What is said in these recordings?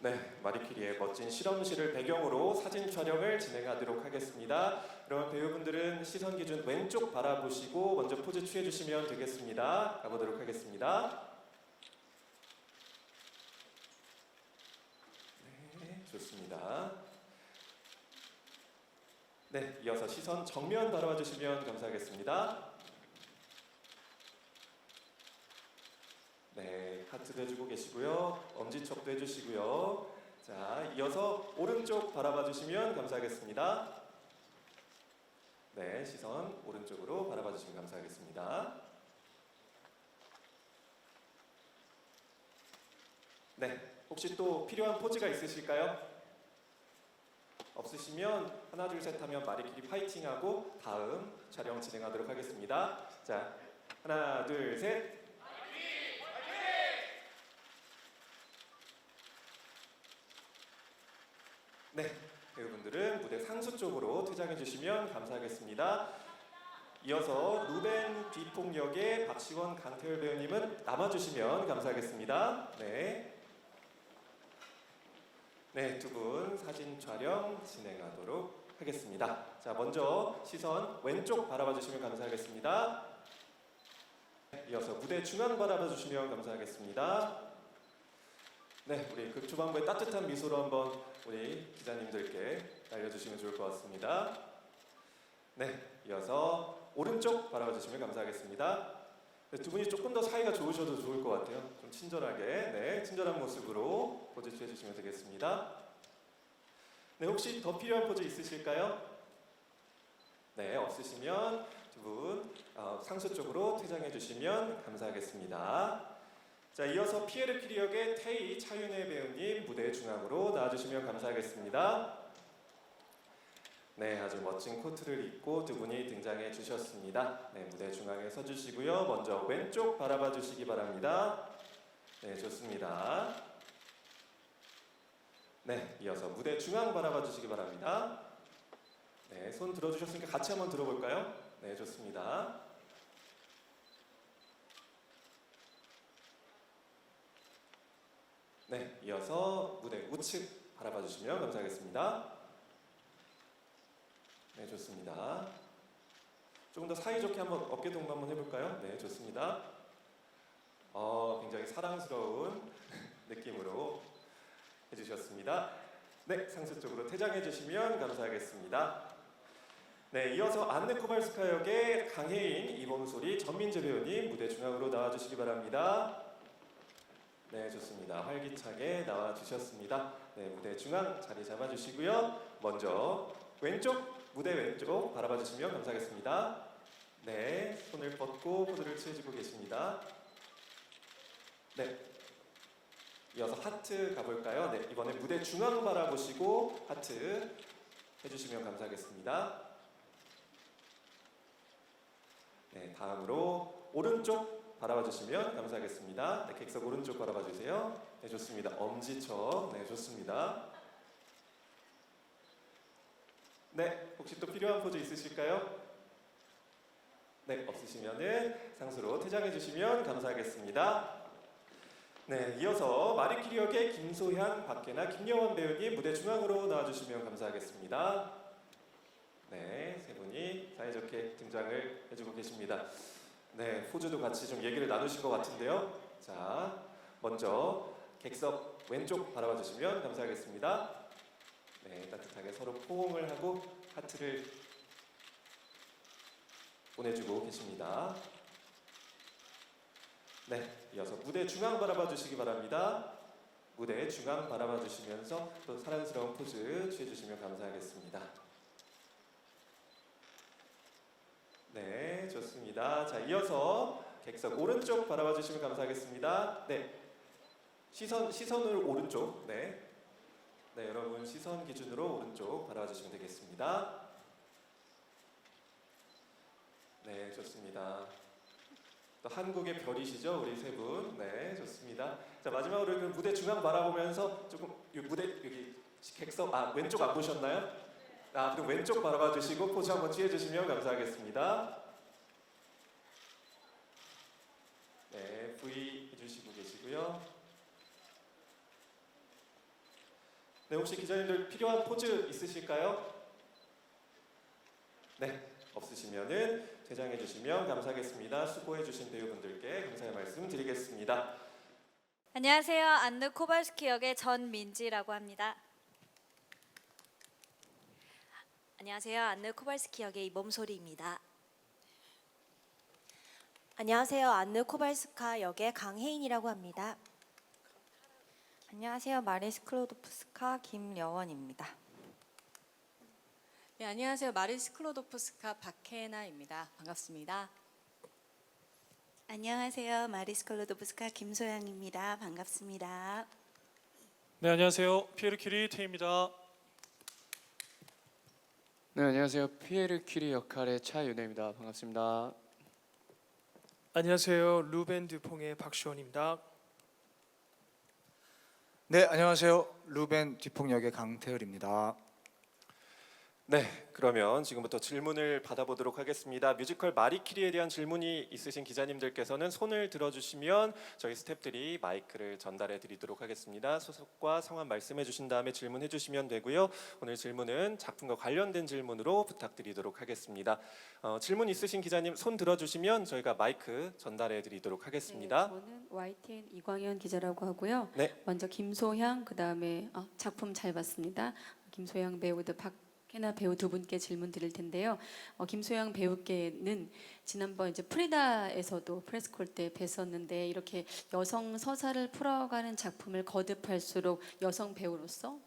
네, 마리퀴리의 멋진 실험실을 배경으로 사진 촬영을 진행하도록 하겠습니다. 그럼 배우분들은 시선 기준 왼쪽 바라보시고 먼저 포즈 취해 주시면 되겠습니다. 가보도록 하겠습니다. 네, 좋습니다. 네, 이어서 시선 정면 바라봐 주시면 감사하겠습니다. 네, 하트도 해주고 계시고요. 엄지척도 해주시고요. 자, 이어서 오른쪽 바라봐 주시면 감사하겠습니다. 네, 시선 오른쪽으로 바라봐 주시면 감사하겠습니다. 네, 혹시 또 필요한 포즈가 있으실까요? 없으시면 하나 둘 셋 하면 마리퀴리 파이팅하고 다음 촬영 진행하도록 하겠습니다. 자, 하나 둘 셋. 네, 배우분들은 무대 상수 쪽으로 퇴장해 주시면 감사하겠습니다. 이어서 루벤 비폭 역의 박시원 강태열 배우님은 남아주시면 감사하겠습니다. 네, 네, 두 분 사진 촬영 진행하도록 하겠습니다. 자, 먼저 시선 왼쪽 바라봐 주시면 감사하겠습니다. 이어서 무대 중앙 바라봐 주시면 감사하겠습니다. 네, 우리 극초반부의 따뜻한 미소로 한번 우리 기자님들께 알려주시면 좋을 것 같습니다. 네, 이어서 오른쪽 바라봐 주시면 감사하겠습니다. 네, 두 분이 조금 더 사이가 좋으셔도 좋을 것 같아요. 좀 친절하게, 네, 친절한 모습으로 포즈 취해주시면 되겠습니다. 네, 혹시 더 필요한 포즈 있으실까요? 네, 없으시면 두 분 상수 쪽으로 퇴장해 주시면 감사하겠습니다. 자, 이어서 피에르 퀴리 역의 테이 차윤혜 배우님 무대 중앙으로 나와주시면 감사하겠습니다. 네, 아주 멋진 코트를 입고 두 분이 등장해 주셨습니다. 네, 무대 중앙에 서주시고요. 먼저 왼쪽 바라봐 주시기 바랍니다. 네, 좋습니다. 네, 이어서 무대 중앙 바라봐 주시기 바랍니다. 네, 손 들어주셨으니까 같이 한번 들어볼까요? 네, 좋습니다. 네, 이어서 무대 우측 바라봐 주시면 감사하겠습니다. 네, 좋습니다. 조금 더 사이좋게 한번 어깨 동무 한번 해볼까요? 네, 좋습니다. 굉장히 사랑스러운 느낌으로 해주셨습니다. 네, 상수 쪽으로 퇴장해 주시면 감사하겠습니다. 네, 이어서 안네 코발스카 역의 강혜인, 이범소리, 전민재 배우님 무대 중앙으로 나와주시기 바랍니다. 네, 좋습니다. 활기차게 나와주셨습니다. 네, 무대 중앙 자리 잡아주시고요. 먼저 무대 왼쪽 바라봐 주시면 감사하겠습니다. 네, 손을 뻗고 포즈를 취해주고 계십니다. 네, 이어서 하트 가볼까요? 네, 이번에 무대 중앙 바라보시고 하트 해주시면 감사하겠습니다. 네, 다음으로 오른쪽 바라봐 주시면 감사하겠습니다. 네, 객석 오른쪽 바라봐 주세요. 네, 좋습니다. 엄지척. 네, 좋습니다. 네, 혹시 또 필요한 포즈 있으실까요? 네, 없으시면은 상수로 퇴장해 주시면 감사하겠습니다. 네, 이어서 마리퀴리 역의 김소현, 박혜나, 김여원 배우님 무대 중앙으로 나와주시면 감사하겠습니다. 네, 세 분이 사이좋게 등장을 해주고 계십니다. 네, 포즈도 같이 좀 얘기를 나누신 것 같은데요. 자, 먼저 객석 왼쪽 바라봐 주시면 감사하겠습니다. 네, 따뜻하게 서로 포옹을 하고 하트를 보내주고 계십니다. 네, 이어서 무대 중앙 바라봐 주시기 바랍니다. 무대 중앙 바라봐 주시면서 또 사랑스러운 포즈 취해주시면 감사하겠습니다. 네, 좋습니다. 자, 이어서 객석 오른쪽 바라봐 주시면 감사하겠습니다. 네, 시선을 오른쪽. 네, 네, 여러분 시선 기준으로 오른쪽 바라봐 주시면 되겠습니다. 네, 좋습니다. 또 한국의 별이시죠, 우리 세 분. 네, 좋습니다. 자, 마지막으로 그 무대 중앙 바라보면서 조금 무대 여기 객석 왼쪽 안 보셨나요? 그럼 왼쪽 바라봐 주시고 포즈 한번 취해 주시면 감사하겠습니다. 네, V 해주시고 계시고요. 네, 혹시 기자님들 필요한 포즈 있으실까요? 네, 없으시면은 제장해 주시면 감사하겠습니다. 수고해 주신 배우분들께 감사의 말씀 드리겠습니다. 안녕하세요. 안느 코발스키 역의 전민지라고 합니다. 안녕하세요. 안느 코발스키 역의 이범소리입니다. 안녕하세요. 안느 코발스카 역의 강혜인이라고 합니다. 안녕하세요. 마리스 클로도프스카 김여원입니다. 네, 안녕하세요. 마리스 클로도프스카 박혜나입니다. 반갑습니다. 안녕하세요. 마리스 클로도프스카 김소양입니다. 반갑습니다. 네, 안녕하세요. 피에르 큐리 태입니다. 네, 안녕하세요. 피에르 큐리 역할의 차윤혜입니다. 반갑습니다. 안녕하세요. 루벤 듀퐁의 박시원입니다. 네, 안녕하세요. 루벤 듀퐁 역의 강태을입니다. 네, 그러면 지금부터 질문을 받아보도록 하겠습니다. 뮤지컬 마리퀴리에 대한 질문이 있으신 기자님들께서는 손을 들어주시면 저희 스태프들이 마이크를 전달해 드리도록 하겠습니다. 소속과 성함 말씀해 주신 다음에 질문해 주시면 되고요. 오늘 질문은 작품과 관련된 질문으로 부탁드리도록 하겠습니다. 질문 있으신 기자님 손 들어주시면 저희가 마이크 전달해 드리도록 하겠습니다. 네, 저는 YTN 이광현 기자라고 하고요. 네. 먼저 김소향, 그다음에 작품 잘 봤습니다. 김소향 배우, 박혜나 배우 두 분께 질문 드릴 텐데요. 김소향 배우께는 지난번 이제 프리다에서도 프레스콜 때 뵀었는데 이렇게 여성 서사를 풀어가는 작품을 거듭할수록 여성 배우로서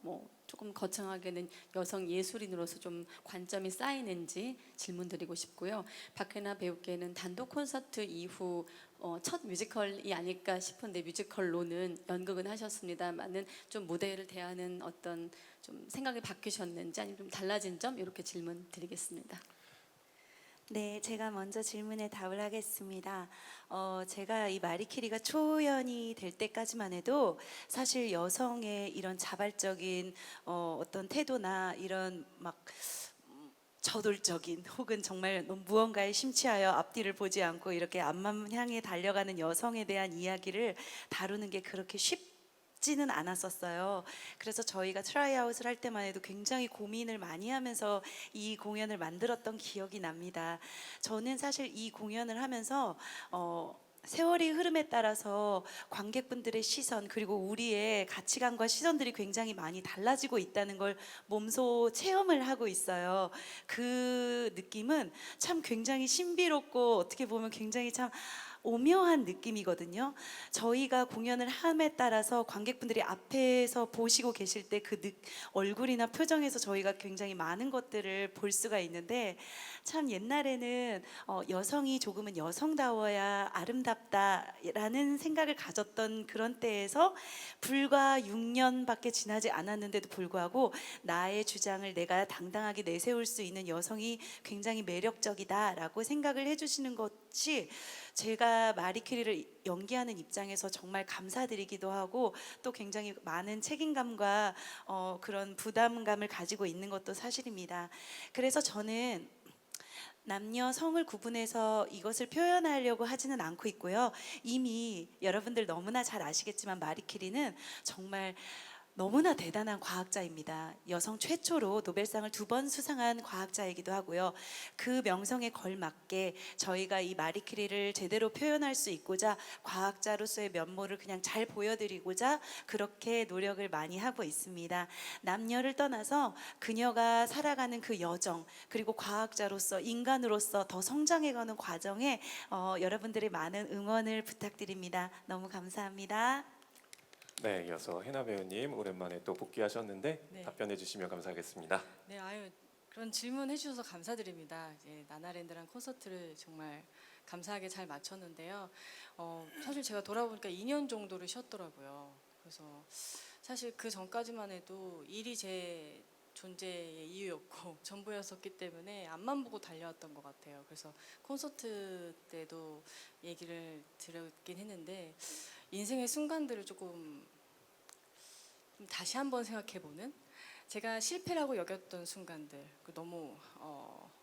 조금 거창하게는 여성 예술인으로서 좀 관점이 쌓이는지 질문 드리고 싶고요. 박혜나 배우께는 단독 콘서트 이후 첫 뮤지컬이 아닐까 싶은데 뮤지컬로는 연극은 하셨습니다만은 좀 무대를 대하는 어떤 좀 생각이 바뀌셨는지 아니면 좀 달라진 점 이렇게 질문 드리겠습니다. 네, 제가 먼저 질문에 답을 하겠습니다. 제가 이 마리퀴리가 초연이 될 때까지만 해도 사실 여성의 이런 자발적인 어떤 태도나 이런 막 저돌적인 혹은 정말 무언가에 심취하여 앞뒤를 보지 않고 이렇게 앞만 향해 달려가는 여성에 대한 이야기를 다루는 게 그렇게 쉽지는 않았었어요. 그래서 저희가 트라이아웃을 할 때만 해도 굉장히 고민을 많이 하면서 이 공연을 만들었던 기억이 납니다. 저는 사실 이 공연을 하면서 세월이 흐름에 따라서 관객분들의 시선 그리고 우리의 가치관과 시선들이 굉장히 많이 달라지고 있다는 걸 몸소 체험을 하고 있어요. 그 느낌은 참 굉장히 신비롭고 어떻게 보면 굉장히 참 오묘한 느낌이거든요. 저희가 공연을 함에 따라서 관객분들이 앞에서 보시고 계실 때 그 얼굴이나 표정에서 저희가 굉장히 많은 것들을 볼 수가 있는데 참 옛날에는 여성이 조금은 여성다워야 아름답다라는 생각을 가졌던 그런 때에서 불과 6년밖에 지나지 않았는데도 불구하고 나의 주장을 내가 당당하게 내세울 수 있는 여성이 굉장히 매력적이다라고 생각을 해주시는 것이 제가 마리퀴리를 연기하는 입장에서 정말 감사드리기도 하고 또 굉장히 많은 책임감과 그런 부담감을 가지고 있는 것도 사실입니다. 그래서 저는 남녀 성을 구분해서 이것을 표현하려고 하지는 않고 있고요. 이미 여러분들 너무나 잘 아시겠지만 마리퀴리는 정말 너무나 대단한 과학자입니다. 여성 최초로 노벨상을 2번 수상한 과학자이기도 하고요. 그 명성에 걸맞게 저희가 이 마리퀴리를 제대로 표현할 수 있고자 과학자로서의 면모를 그냥 잘 보여드리고자 그렇게 노력을 많이 하고 있습니다. 남녀를 떠나서 그녀가 살아가는 그 여정 그리고 과학자로서 인간으로서 더 성장해가는 과정에 여러분들의 많은 응원을 부탁드립니다. 너무 감사합니다. 네, 이어서 해나 배우님 오랜만에 또 복귀하셨는데 네. 답변해 주시면 감사하겠습니다. 네, 그런 질문 해주셔서 감사드립니다. 이제 나나랜드란 콘서트를 정말 감사하게 잘 마쳤는데요. 사실 제가 돌아보니까 2년 정도를 쉬었더라고요. 그래서 사실 그 전까지만 해도 일이 제 존재의 이유였고 전부였었기 때문에 앞만 보고 달려왔던 것 같아요. 그래서 콘서트 때도 얘기를 드렸긴 했는데 인생의 순간들을 조금 다시 한번 생각해보는 제가 실패라고 여겼던 순간들, 너무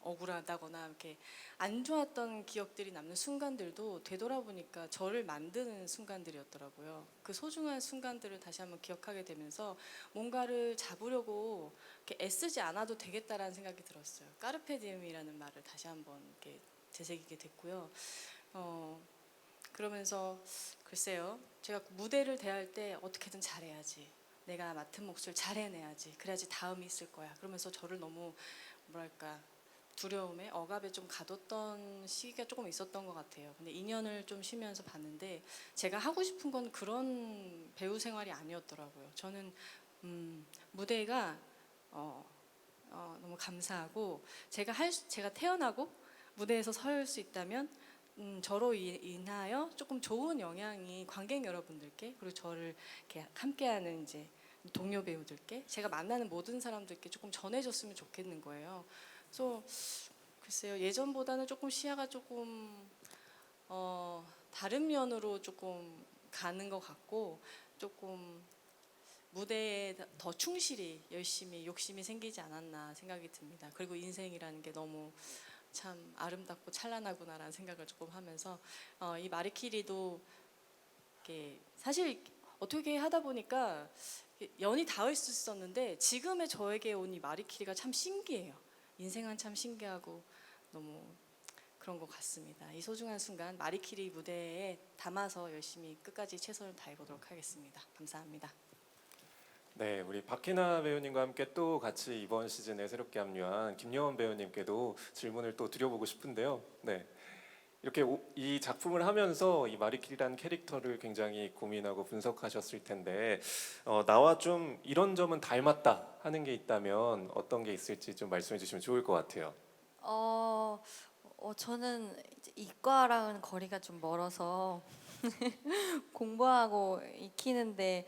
억울하다거나 이렇게 안 좋았던 기억들이 남는 순간들도 되돌아보니까 저를 만드는 순간들이었더라고요. 그 소중한 순간들을 다시 한번 기억하게 되면서 뭔가를 잡으려고 이렇게 애쓰지 않아도 되겠다라는 생각이 들었어요. 까르페 디엠이라는 말을 다시 한번 이렇게 되새기게 됐고요. 그러면서 글쎄요, 제가 무대를 대할 때 어떻게든 잘해야지, 내가 맡은 몫을 잘 해내야지, 그래야지 다음이 있을 거야. 그러면서 저를 너무 뭐랄까 두려움에 억압에 좀 가뒀던 시기가 조금 있었던 것 같아요. 근데 2년을 좀 쉬면서 봤는데 제가 하고 싶은 건 그런 배우 생활이 아니었더라고요. 저는 무대가 너무 감사하고 제가 태어나고 무대에서 설 수 있다면 저로 인하여 조금 좋은 영향이 관객 여러분들께, 그리고 저를 이렇게 함께하는 이제 동료 배우들께, 제가 만나는 모든 사람들께 조금 전해줬으면 좋겠는 거예요. 그래서 글쎄요, 예전보다는 조금 시야가 조금 다른 면으로 조금 가는 것 같고, 조금 무대에 더 충실히 열심히 욕심이 생기지 않았나 생각이 듭니다. 그리고 인생이라는 게 너무 참 아름답고 찬란하구나라는 생각을 조금 하면서 이 마리키리도 이렇게 사실 어떻게 하다 보니까 연이 닿을 수 있었는데 지금의 저에게 온 이 마리키리가 참 신기해요. 인생은 참 신기하고 너무 그런 것 같습니다. 이 소중한 순간 마리키리 무대에 담아서 열심히 끝까지 최선을 다해보도록 하겠습니다. 감사합니다. 네, 우리 박해나 배우님과 함께 또 같이 이번 시즌에 새롭게 합류한 김여원 배우님께도 질문을 또 드려보고 싶은데요. 네, 이렇게 이 작품을 하면서 이 마리키리라는 캐릭터를 굉장히 고민하고 분석하셨을 텐데 나와 좀 이런 점은 닮았다 하는 게 있다면 어떤 게 있을지 좀 말씀해 주시면 좋을 것 같아요. 저는 이제 이과랑은 거리가 좀 멀어서 공부하고 익히는데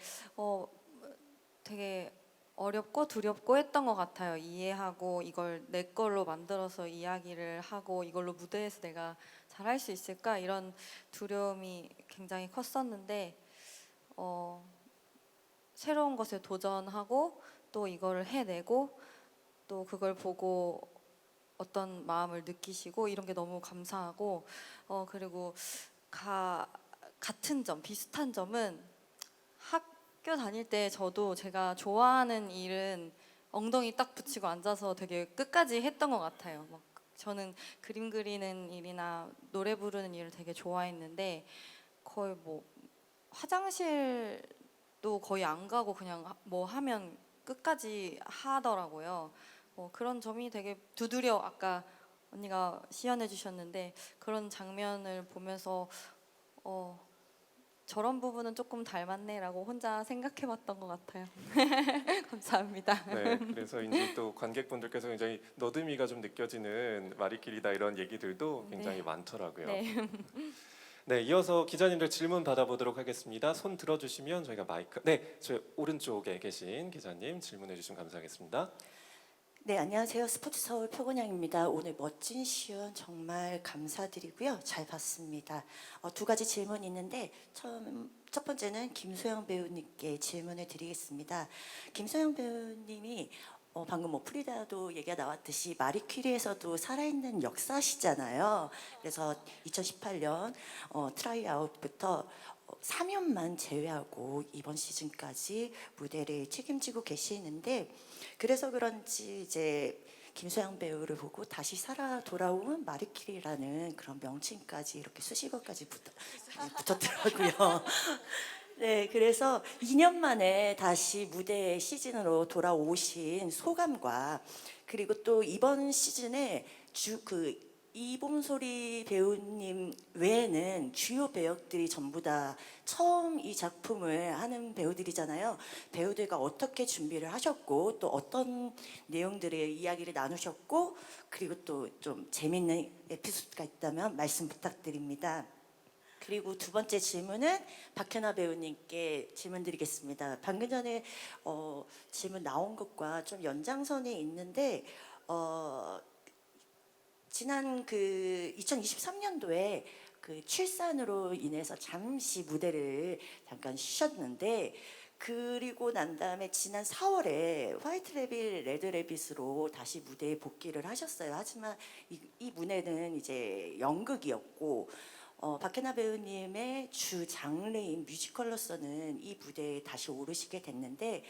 되게 어렵고 두렵고 했던 것 같아요. 이해하고 이걸 내 걸로 만들어서 이야기를 하고 이걸로 무대에서 내가 잘할 수 있을까, 이런 두려움이 굉장히 컸었는데 새로운 것에 도전하고 또 이거를 해내고 또 그걸 보고 어떤 마음을 느끼시고 이런 게 너무 감사하고 그리고 같은 점, 비슷한 점은 학교 다닐 때 저도 제가 좋아하는 일은 엉덩이 딱 붙이고 앉아서 되게 끝까지 했던 것 같아요. 막 저는 그림 그리는 일이나 노래 부르는 일을 되게 좋아했는데 거의 뭐 화장실도 거의 안 가고 그냥 뭐 하면 끝까지 하더라고요. 그런 점이 되게 두드려, 아까 언니가 시연해 주셨는데 그런 장면을 보면서 저런 부분은 조금 닮았네라고 혼자 생각해봤던 것 같아요. 감사합니다. 네, 그래서 이제 또 관객분들께서 굉장히 너드미가 좀 느껴지는 마리키리다 이런 얘기들도 굉장히 네. 많더라고요. 네. 네, 이어서 기자님들 질문 받아보도록 하겠습니다. 손 들어주시면 저희가 마이크, 네, 저희 오른쪽에 계신 기자님 질문해 주시면 감사하겠습니다. 네, 안녕하세요. 스포츠 서울 표곤양입니다. 오늘 멋진 시연 정말 감사드리고요. 잘 봤습니다. 두 가지 질문이 있는데 첫 번째는 김소영 배우님께 질문을 드리겠습니다. 김소영 배우님이 방금 뭐 프리다도 얘기가 나왔듯이 마리퀴리에서도 살아있는 역사시잖아요. 그래서 2018년 트라이아웃부터 4년만 제외하고 이번 시즌까지 무대를 책임지고 계시는데, 그래서 그런지 이제 김소영 배우를 보고 다시 살아 돌아온 마리키리라는 그런 명칭까지 이렇게 수식어까지 붙었더라고요. 네, 그래서 2년 만에 다시 무대 시즌으로 돌아오신 소감과, 그리고 또 이번 시즌에 이봄소리 배우님 외에는 주요 배역들이 전부 다 처음 이 작품을 하는 배우들이잖아요. 배우들과 어떻게 준비를 하셨고 또 어떤 내용들의 이야기를 나누셨고, 그리고 또 좀 재밌는 에피소드가 있다면 말씀 부탁드립니다. 그리고 두 번째 질문은 박해나 배우님께 질문 드리겠습니다. 방금 전에 질문 나온 것과 좀 연장선이 있는데 지난 2023년도에 출산으로 인해서 잠시 무대를 잠깐 쉬셨는데 그리고 난 다음에 지난 4월에 화이트 레빗, 레드 레빗으로 다시 무대에 복귀를 하셨어요. 하지만 이 무대는 이제 연극이었고 박해나 배우님의 주 장르인 뮤지컬로서는 이 무대에 다시 오르시게 됐는데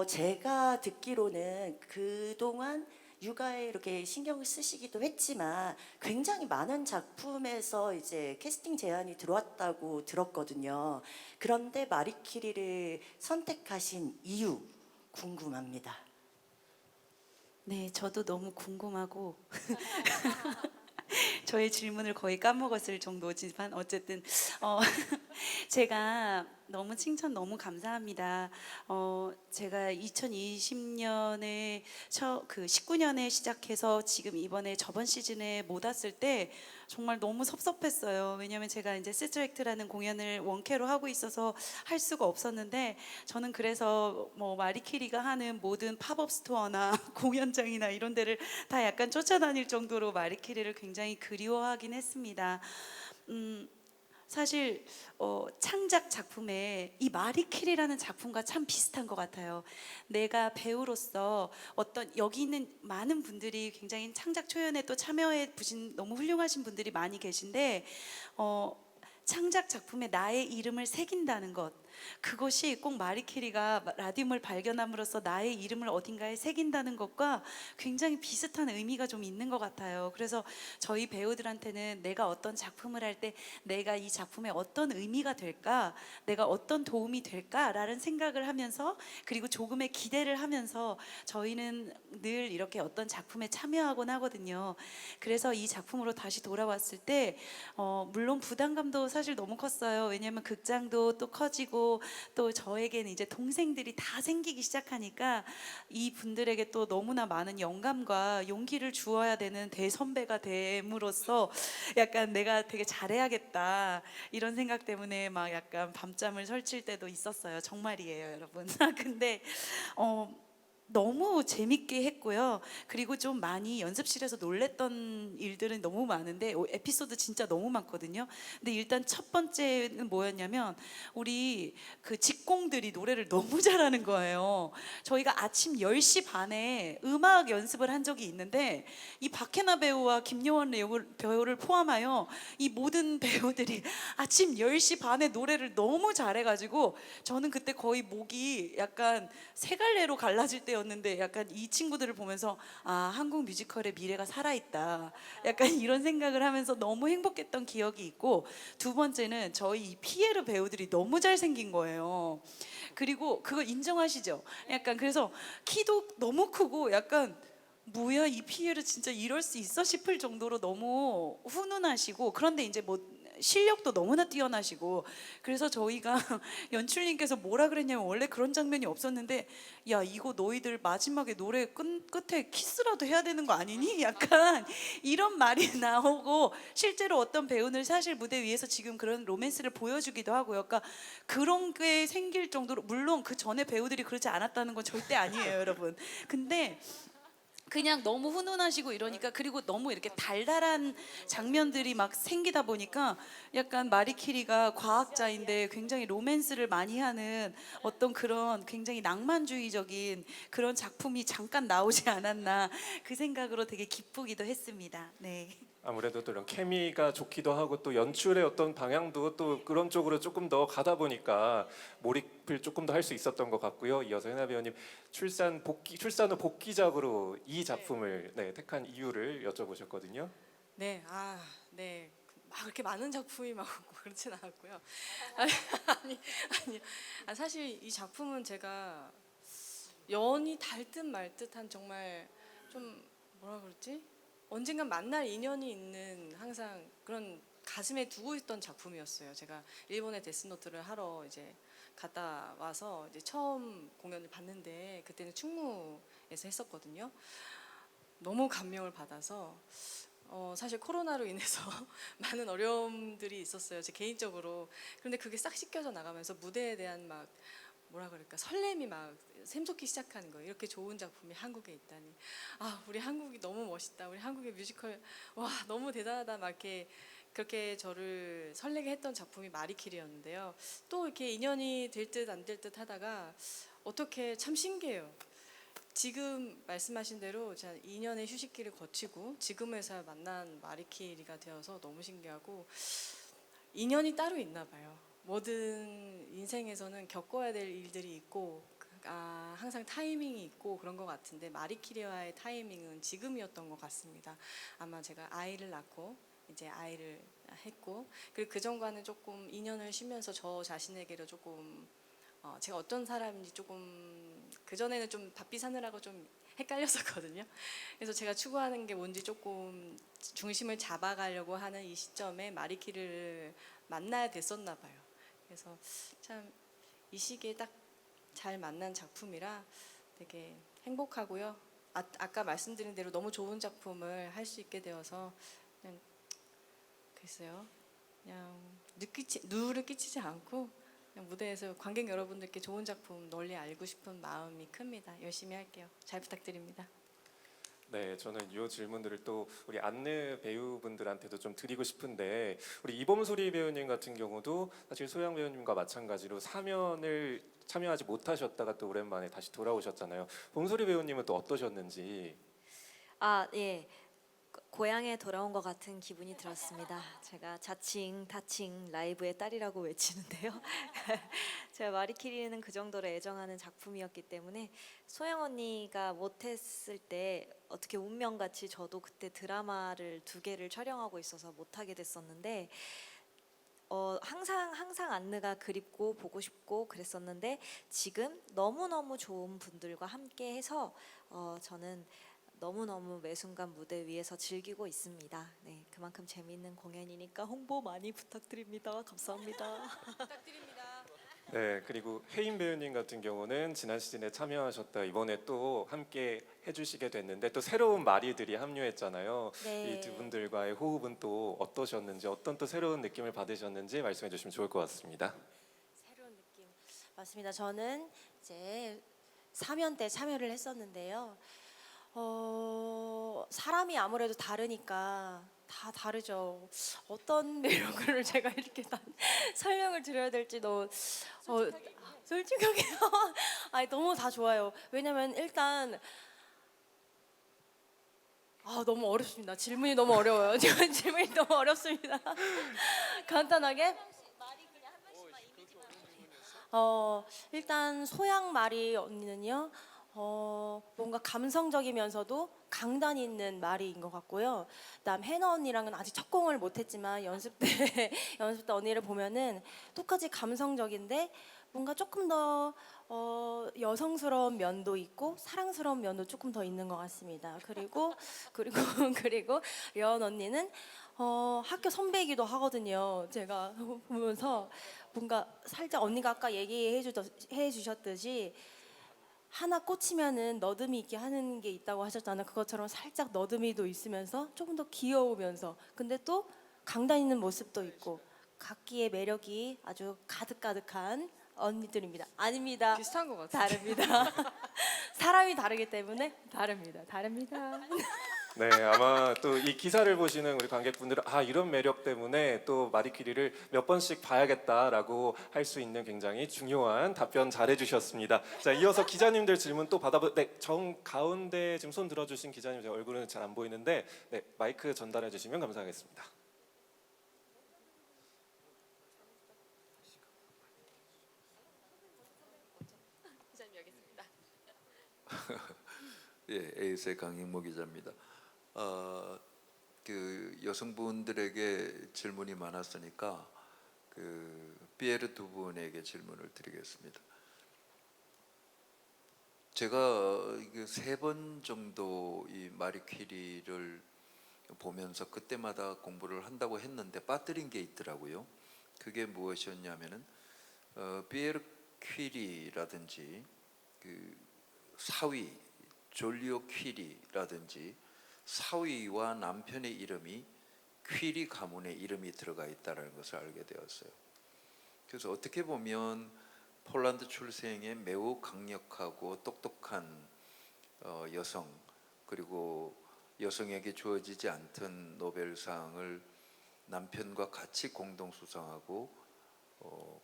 제가 듣기로는 그동안 육아에 이렇게 신경을 쓰시기도 했지만 굉장히 많은 작품에서 이제 캐스팅 제안이 들어왔다고 들었거든요. 그런데 마리키리를 선택하신 이유 궁금합니다. 네, 저도 너무 궁금하고 저의 질문을 거의 까먹었을 정도지만 어쨌든 제가 너무 칭찬 너무 감사합니다. 제가 2020년에 19년에 시작해서 지금 이번에 저번 시즌에 못 왔을 때 정말 너무 섭섭했어요. 왜냐면 제가 이제 시트랙트라는 공연을 원캐로 하고 있어서 할 수가 없었는데 저는 그래서 뭐 마리키리가 하는 모든 팝업 스토어나 공연장이나 이런 데를 다 약간 쫓아다닐 정도로 마리키리를 굉장히 그리워하긴 했습니다. 사실 창작 작품에 이 마리키리라는 작품과 참 비슷한 것 같아요. 내가 배우로서 어떤 여기 있는 많은 분들이 굉장히 창작 초연에 또 참여해 보신 너무 훌륭하신 분들이 많이 계신데 창작 작품에 나의 이름을 새긴다는 것, 그것이 꼭 마리키리가 라듐을 발견함으로써 나의 이름을 어딘가에 새긴다는 것과 굉장히 비슷한 의미가 좀 있는 것 같아요. 그래서 저희 배우들한테는 내가 어떤 작품을 할 때 내가 이 작품에 어떤 의미가 될까, 내가 어떤 도움이 될까라는 생각을 하면서, 그리고 조금의 기대를 하면서 저희는 늘 이렇게 어떤 작품에 참여하곤 하거든요. 그래서 이 작품으로 다시 돌아왔을 때 물론 부담감도 사실 너무 컸어요. 왜냐하면 극장도 또 커지고 또 저에게는 이제 동생들이 다 생기기 시작하니까 이 분들에게 또 너무나 많은 영감과 용기를 주어야 되는 대선배가 됨으로써 약간 내가 되게 잘해야겠다 이런 생각 때문에 막 약간 밤잠을 설칠 때도 있었어요. 정말이에요, 여러분. 근데 너무 재밌게 했고요. 그리고 좀 많이 연습실에서 놀랬던 일들은 너무 많은데 에피소드 진짜 너무 많거든요. 근데 일단 첫 번째는 뭐였냐면 우리 그 직공들이 노래를 너무 잘하는 거예요. 저희가 아침 10시 반에 음악 연습을 한 적이 있는데 이 박해나 배우와 김여원 배우를 포함하여 이 모든 배우들이 아침 10시 반에 노래를 너무 잘해가지고 저는 그때 거의 목이 약간 세 갈래로 갈라질 때였는데 약간 이 친구들을 보면서 한국 뮤지컬의 미래가 살아있다 약간 이런 생각을 하면서 너무 행복했던 기억이 있고, 두 번째는 저희 이 피에르 배우들이 너무 잘생긴 거예요. 그리고 그거 인정하시죠? 약간 그래서 키도 너무 크고 약간 뭐야 이 피에르 진짜 이럴 수 있어 싶을 정도로 너무 훈훈하시고, 그런데 이제 뭐 실력도 너무나 뛰어나시고, 그래서 저희가 연출님께서 뭐라 그랬냐면 원래 그런 장면이 없었는데 야 이거 너희들 마지막에 노래 끝에 키스라도 해야 되는 거 아니니? 약간 이런 말이 나오고, 실제로 어떤 배우는 사실 무대 위에서 지금 그런 로맨스를 보여주기도 하고요. 그러니까 그런 게 생길 정도로, 물론 그 전에 배우들이 그러지 않았다는 건 절대 아니에요, 여러분. 근데 그냥 너무 훈훈하시고 이러니까, 그리고 너무 이렇게 달달한 장면들이 막 생기다 보니까 약간 마리키리가 과학자인데 굉장히 로맨스를 많이 하는 어떤 그런 굉장히 낭만주의적인 그런 작품이 잠깐 나오지 않았나 그 생각으로 되게 기쁘기도 했습니다. 네. 아무래도 또 이런 케미가 좋기도 하고 또 연출의 어떤 방향도 또 그런 쪽으로 조금 더 가다 보니까 몰입을 조금 더 할 수 있었던 것 같고요. 이어서 해나 배우님 출산 후 복귀작으로 이 작품을 택한 이유를 여쭤보셨거든요. 네, 네. 막 그렇게 많은 작품이 막 그렇진 않았고요. 아니, 사실 이 작품은 제가 연이 달 듯 말 듯한 정말 좀 뭐라 그러지? 언젠간 만날 인연이 있는 항상 그런 가슴에 두고 있던 작품이었어요. 제가 일본에 데스노트를 하러 이제 갔다 와서 이제 처음 공연을 봤는데 그때는 충무에서 했었거든요. 너무 감명을 받아서 사실 코로나로 인해서 많은 어려움들이 있었어요, 제 개인적으로. 그런데 그게 싹 씻겨져 나가면서 무대에 대한 막 뭐라 그럴까 설렘이 막 샘솟기 시작하는 거예요. 이렇게 좋은 작품이 한국에 있다니. 우리 한국이 너무 멋있다. 우리 한국의 뮤지컬 와 너무 대단하다. 막 이렇게 그렇게 저를 설레게 했던 작품이 마리키리였는데요. 또 이렇게 인연이 될 듯 안 될 듯 하다가 어떻게 참 신기해요. 지금 말씀하신 대로 제가 2년의 휴식기를 거치고 지금에서야 만난 마리키리가 되어서 너무 신기하고 인연이 따로 있나 봐요. 모든 인생에서는 겪어야 될 일들이 있고 항상 타이밍이 있고 그런 것 같은데 마리키리와의 타이밍은 지금이었던 것 같습니다. 아마 제가 아이를 낳고 이제 아이를 했고 그리고 그 전과는 조금 2년을 쉬면서 저 자신에게로 조금 제가 어떤 사람인지 조금 그 전에는 좀 바삐 사느라고 좀 헷갈렸었거든요. 그래서 제가 추구하는 게 뭔지 조금 중심을 잡아가려고 하는 이 시점에 마리키리를 만나야 됐었나 봐요. 그래서 참 이 시기에 딱 잘 만난 작품이라 되게 행복하고요. 아까 말씀드린 대로 너무 좋은 작품을 할 수 있게 되어서 그냥 글쎄요, 그냥 누를 끼치지 않고 그냥 무대에서 관객 여러분들께 좋은 작품 널리 알고 싶은 마음이 큽니다. 열심히 할게요. 잘 부탁드립니다. 네, 저는 이 질문들을 또 우리 안느 배우분들한테도 좀 드리고 싶은데 우리 이범소리 배우님 같은 경우도 사실 소영 배우님과 마찬가지로 사면을 참여하지 못하셨다가 또 오랜만에 다시 돌아오셨잖아요. 봄소리 배우님은 또 어떠셨는지? 아, 예. 고향에 돌아온 것 같은 기분이 들었습니다. 제가 자칭 타칭 라이브의 딸이라고 외치는데요. 제가 마리키리는 그 정도로 애정하는 작품이었기 때문에 소영 언니가 못했을 때 어떻게 운명같이 저도 그때 드라마를 2개를 촬영하고 있어서 못하게 됐었는데 항상 안느가 그립고 보고 싶고 그랬었는데 지금 너무너무 좋은 분들과 함께해서 저는 너무너무 매 순간 무대 위에서 즐기고 있습니다. 네, 그만큼 재미있는 공연이니까 홍보 많이 부탁드립니다. 감사합니다. 네, 그리고 혜인 배우님 같은 경우는 지난 시즌에 참여하셨다 이번에 또 함께 해주시게 됐는데 또 새로운 마리들이 합류했잖아요. 네. 이 두 분들과의 호흡은 또 어떠셨는지 어떤 또 새로운 느낌을 받으셨는지 말씀해 주시면 좋을 것 같습니다. 새로운 느낌. 맞습니다. 저는 이제 사면 때 참여를 했었는데요. 사람이 아무래도 다르니까 다 다르죠. 어떤 매력을 제가 이렇게 다 설명을 드려야 될지 너무 솔직하게요. 아니 너무 다 좋아요. 왜냐면 일단 너무 어렵습니다. 질문이 너무 어려워요. 지금 질문이 너무 어렵습니다. 간단하게. 일단 소양 마리 언니는요. 뭔가 감성적이면서도 강단 있는 말이인 것 같고요. 그다음 해나 언니랑은 아직 첫 공을 못했지만 연습 때 언니를 보면은 똑같이 감성적인데 뭔가 조금 더 여성스러운 면도 있고 사랑스러운 면도 조금 더 있는 것 같습니다. 그리고 연 언니는 학교 선배이기도 하거든요. 제가 보면서 뭔가 살짝 언니가 아까 얘기해 주셨듯이 하나 꽂히면은 너듬이 있게 하는 게 있다고 하셨잖아요. 그것처럼 살짝 너듬이도 있으면서 조금 더 귀여우면서 근데 또 강단 있는 모습도 있고 각기의 매력이 아주 가득가득한 언니들입니다. 아닙니다. 비슷한 것 같아요. 다릅니다. 사람이 다르기 때문에 다릅니다. 네, 아마 또 이 기사를 보시는 우리 관객분들은 이런 매력 때문에 또 마리키리를 몇 번씩 봐야겠다라고 할 수 있는 굉장히 중요한 답변 잘해주셨습니다. 자, 이어서 기자님들 질문 또 네, 정 가운데 지금 손 들어주신 기자님 제 얼굴은 잘 안 보이는데 네, 마이크 전달해 주시면 감사하겠습니다. 예, 에이스의 강익모 기자입니다. 그 여성분들에게 질문이 많았으니까 그 피에르 두 분에게 질문을 드리겠습니다. 제가 3번 정도 이 마리퀴리를 보면서 그때마다 공부를 한다고 했는데 빠뜨린 게 있더라고요. 그게 무엇이었냐면은 피에르 퀴리라든지 그 사위 졸리오 퀴리라든지 사위와 남편의 이름이 퀴리 가문의 이름이 들어가 있다는 것을 알게 되었어요. 그래서 어떻게 보면 폴란드 출생의 매우 강력하고 똑똑한 여성 그리고 여성에게 주어지지 않던 노벨상을 남편과 같이 공동 수상하고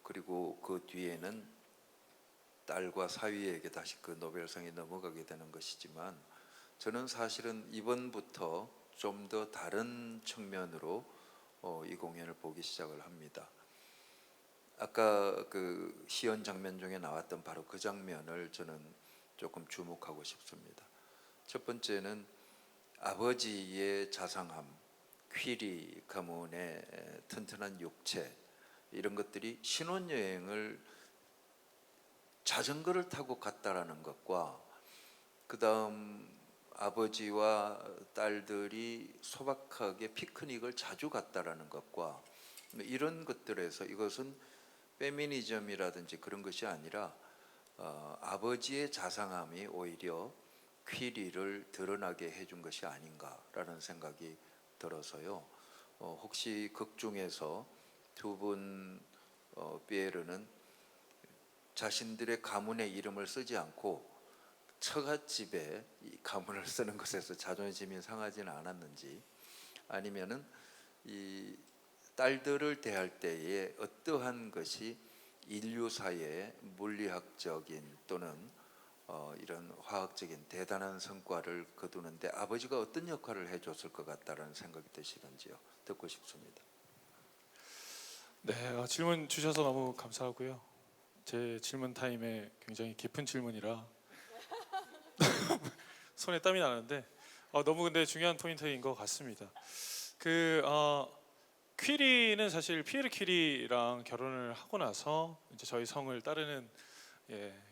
그리고 그 뒤에는 딸과 사위에게 다시 그 노벨상이 넘어가게 되는 것이지만 저는 사실은 이번부터 좀 더 다른 측면으로 이 공연을 보기 시작을 합니다. 아까 그 시연 장면 중에 나왔던 바로 그 장면을 저는 조금 주목하고 싶습니다. 첫 번째는 아버지의 자상함, 퀴리 가문의 튼튼한 육체, 이런 것들이 신혼여행을 자전거를 타고 갔다라는 것과 그 다음 아버지와 딸들이 소박하게 피크닉을 자주 갔다라는 것과 이런 것들에서 이것은 페미니즘이라든지 그런 것이 아니라 아버지의 자상함이 오히려 퀴리를 드러나게 해준 것이 아닌가라는 생각이 들어서요. 혹시 극 중에서 두 분 피에르는 자신들의 가문의 이름을 쓰지 않고 처갓집에 이 가문을 쓰는 것에서 자존심이 상하지는 않았는지, 아니면은 이 딸들을 대할 때에 어떠한 것이 인류사의 물리학적인 또는 이런 화학적인 대단한 성과를 거두는데 아버지가 어떤 역할을 해줬을 것 같다라는 생각이 드시는지요? 듣고 싶습니다. 네, 질문 주셔서 너무 감사하고요. 제 질문 타임에 굉장히 깊은 질문이라 손에 땀이 나는데 너무 근데 중요한 포인트인 것 같습니다. 퀴리는 사실 피에르 퀴리랑 결혼을 하고 나서 이제 저희 성을 따르는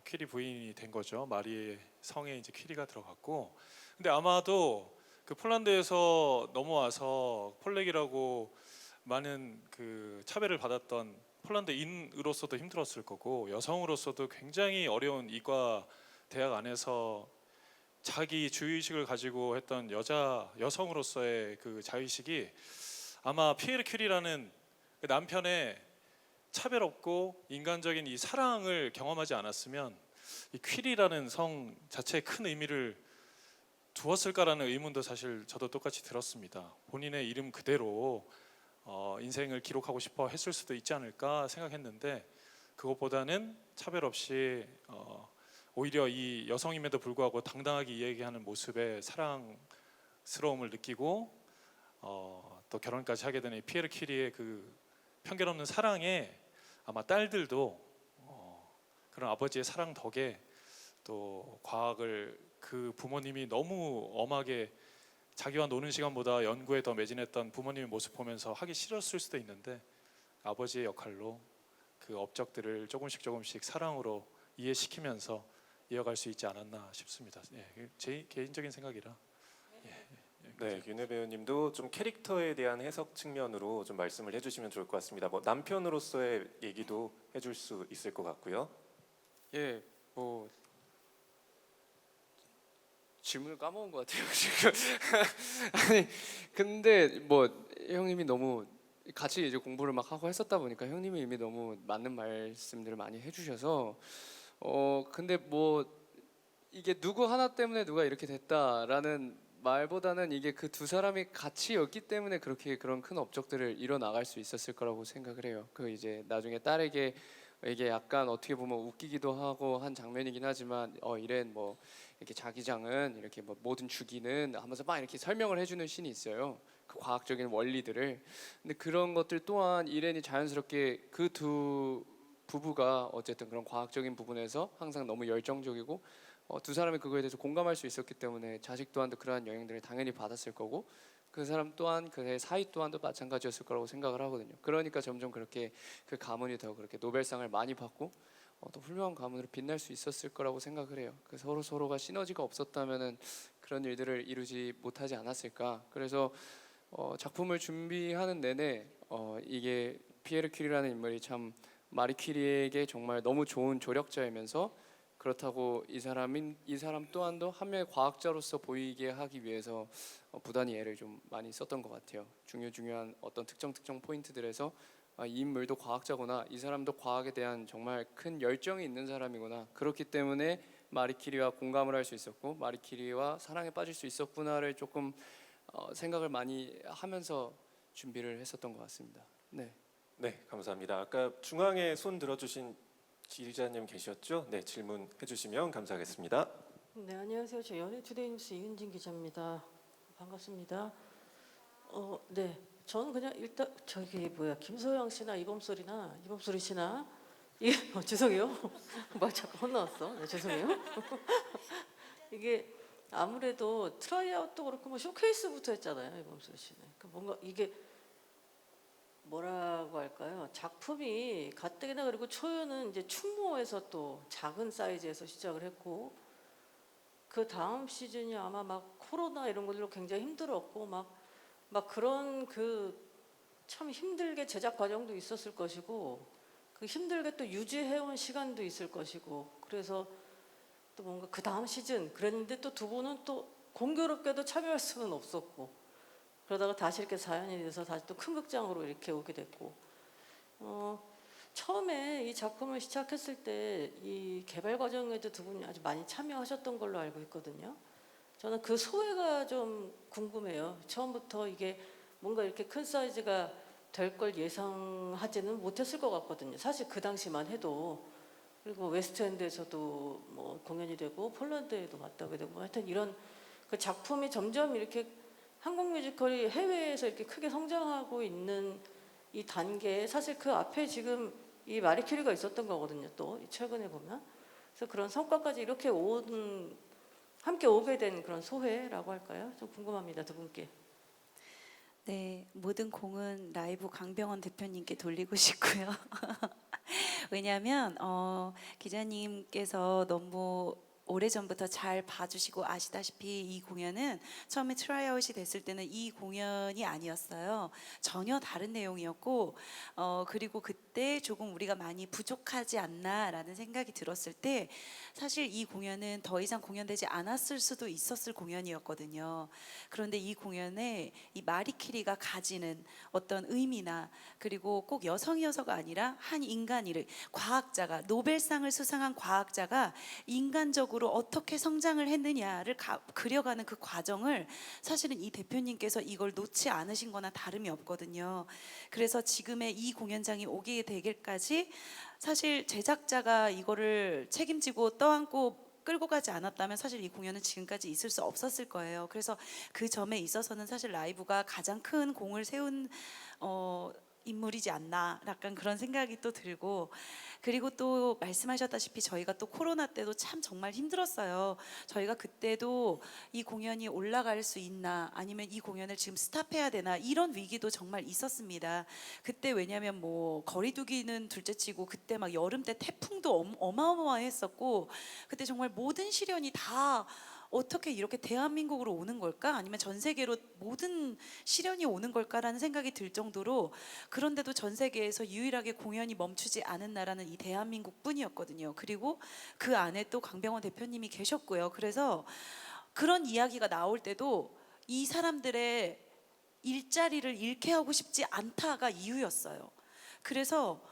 퀴리 부인이 된 거죠. 마리의 성에 이제 퀴리가 들어갔고, 근데 아마도 그 폴란드에서 넘어와서 폴렉이라고 많은 그 차별을 받았던 폴란드인으로서도 힘들었을 거고, 여성으로서도 굉장히 어려운 이과 대학 안에서 자기 주의식을 가지고 했던 여성으로서의 그 자의식이 아마 피에르 큐리라는 그 남편의 차별 없고 인간적인 이 사랑을 경험하지 않았으면 이 퀴리라는 성 자체에 큰 의미를 두었을까라는 의문도 사실 저도 똑같이 들었습니다. 본인의 이름 그대로 인생을 기록하고 싶어 했을 수도 있지 않을까 생각했는데, 그것보다는 차별 없이 오히려 이 여성임에도 불구하고 당당하게 이야기하는 모습에 사랑스러움을 느끼고 또 결혼까지 하게 되는 이 피에르 퀴리의 그 편견 없는 사랑에 아마 딸들도 그런 아버지의 사랑 덕에 또 과학을 그 부모님이 너무 엄하게 자기와 노는 시간보다 연구에 더 매진했던 부모님의 모습 보면서 하기 싫었을 수도 있는데, 아버지의 역할로 그 업적들을 조금씩 사랑으로 이해시키면서 이어갈 수 있지 않았나 싶습니다. 제 개인적인 생각이라. 네, 윤혜 배우님도 좀 캐릭터에 대한 해석 측면으로 좀 말씀을 해주시면 좋을 것 같습니다. 뭐 남편으로서의 얘기도 해줄 수 있을 것 같고요. 예, 뭐 질문을 까먹은 것 같아요 지금. 아니 근데 뭐 형님이 너무 같이 이제 공부를 막 하고 했었다 보니까 형님이 이미 너무 맞는 말씀들을 많이 해주셔서 근데 뭐 이게 누구 하나 때문에 누가 이렇게 됐다라는 말보다는 이게 그 두 사람이 같이였기 때문에 그렇게 그런 큰 업적들을 이뤄 나갈 수 있었을 거라고 생각을 해요. 그 이제 나중에 딸에게 이게 약간 어떻게 보면 웃기기도 하고 한 장면이긴 하지만 이런 뭐 이렇게 자기장은 이렇게 뭐 모든 주기는 하면서 막 이렇게 설명을 해주는 씬이 있어요. 그 과학적인 원리들을. 근데 그런 것들 또한 이렌이 자연스럽게 그 두 부부가 어쨌든 그런 과학적인 부분에서 항상 너무 열정적이고 두 사람이 그거에 대해서 공감할 수 있었기 때문에 자식 또한도 그러한 영향들을 당연히 받았을 거고, 그 사람 또한 그의 사이 또한도 마찬가지였을 거라고 생각을 하거든요. 그러니까 점점 그렇게 그 가문이 더 그렇게 노벨상을 많이 받고 또 훌륭한 가문으로 빛날 수 있었을 거라고 생각을 해요. 그 서로가 시너지가 없었다면은 그런 일들을 이루지 못하지 않았을까. 그래서 작품을 준비하는 내내 이게 피에르 퀴리라는 인물이 참 마리 퀴리에게 정말 너무 좋은 조력자이면서, 그렇다고 이 사람 또한도 한 명의 과학자로서 보이게 하기 위해서 부단히 애를 좀 많이 썼던 것 같아요. 중요한 어떤 특정 포인트들에서 이 인물도 과학자구나, 이 사람도 과학에 대한 정말 큰 열정이 있는 사람이구나, 그렇기 때문에 마리 퀴리와 공감을 할 수 있었고 마리 퀴리와 사랑에 빠질 수 있었구나를 조금 생각을 많이 하면서 준비를 했었던 것 같습니다. 네. 네, 감사합니다. 아까 중앙에 손 들어주신 기자님 계셨죠? 네, 질문해 주시면 감사하겠습니다. 네, 안녕하세요. 저 연예투데이 뉴스 이은진 기자입니다. 반갑습니다. 네, 저는 그냥 일단 김소영 씨나 이범소리 씨나 죄송해요. 막 자꾸 혼나왔어. 네, 죄송해요. 이게 아무래도 트라이아웃도 그렇고 뭐 쇼케이스부터 했잖아요, 이범소리 씨는. 뭔가 이게 뭐라고 할까요? 작품이 가뜩이나 그리고 초연은 이제 충무에서 또 작은 사이즈에서 시작을 했고 그 다음 시즌이 아마 막 코로나 이런 것들로 굉장히 힘들었고 막 그런 그 참 힘들게 제작 과정도 있었을 것이고 그 힘들게 또 유지해온 시간도 있을 것이고 그래서 또 뭔가 그 다음 시즌 그랬는데 또 두 분은 또 공교롭게도 참여할 수는 없었고 그러다가 다시 이렇게 사연이 돼서 다시 또 큰 극장으로 이렇게 오게 됐고 처음에 이 작품을 시작했을 때 이 개발 과정에도 두 분이 아주 많이 참여하셨던 걸로 알고 있거든요. 저는 그 소회가 좀 궁금해요. 처음부터 이게 뭔가 이렇게 큰 사이즈가 될 걸 예상하지는 못했을 것 같거든요. 사실 그 당시만 해도 그리고 웨스트엔드에서도 뭐 공연이 되고 폴란드에도 맞다고 되고 하여튼 이런 그 작품이 점점 이렇게 한국 뮤지컬이 해외에서 이렇게 크게 성장하고 있는 이 단계에 사실 그 앞에 지금 이 마리 큐리가 있었던 거거든요. 또 최근에 보면 그래서 그런 성과까지 이렇게 함께 오게 된 그런 소회라고 할까요? 좀 궁금합니다, 두 분께. 네, 모든 공은 라이브 강병원 대표님께 돌리고 싶고요. 왜냐하면 기자님께서 너무 오래전부터 잘 봐주시고 아시다시피 이 공연은 처음에 트라이아웃이 됐을 때는 이 공연이 아니었어요. 전혀 다른 내용이었고 그리고 그때 조금 우리가 많이 부족하지 않나라는 생각이 들었을 때 사실 이 공연은 더 이상 공연되지 않았을 수도 있었을 공연이었거든요. 그런데 이 공연에 이 마리 큐리가 가지는 어떤 의미나 그리고 꼭 여성이어서가 아니라 한 인간이 과학자가 노벨상을 수상한 과학자가 인간적으로 어떻게 성장을 했느냐를 그려가는 그 과정을 사실은 이 대표님께서 이걸 놓지 않으신 거나 다름이 없거든요. 그래서 지금의 이 공연장이 오게 되길까지 사실 제작자가 이거를 책임지고 떠안고 끌고 가지 않았다면 사실 이 공연은 지금까지 있을 수 없었을 거예요. 그래서 그 점에 있어서는 사실 라이브가 가장 큰 공을 세운 인물이지 않나 약간 그런 생각이 또 들고 그리고 또 말씀하셨다시피 저희가 또 코로나 때도 참 정말 힘들었어요. 저희가 그때도 이 공연이 올라갈 수 있나 아니면 이 공연을 지금 스탑해야 되나 이런 위기도 정말 있었습니다. 그때 왜냐하면 뭐 거리두기는 둘째치고 그때 막 여름 때 태풍도 어마어마했었고 그때 정말 모든 시련이 다 어떻게 이렇게 대한민국으로 오는 걸까? 아니면 전 세계로 모든 시련이 오는 걸까라는 생각이 들 정도로 그런데도 전 세계에서 유일하게 공연이 멈추지 않은 나라는 이 대한민국뿐이었거든요. 그리고 그 안에 또 강병원 대표님이 계셨고요. 그래서 그런 이야기가 나올 때도 이 사람들의 일자리를 잃게 하고 싶지 않다가 이유였어요. 그래서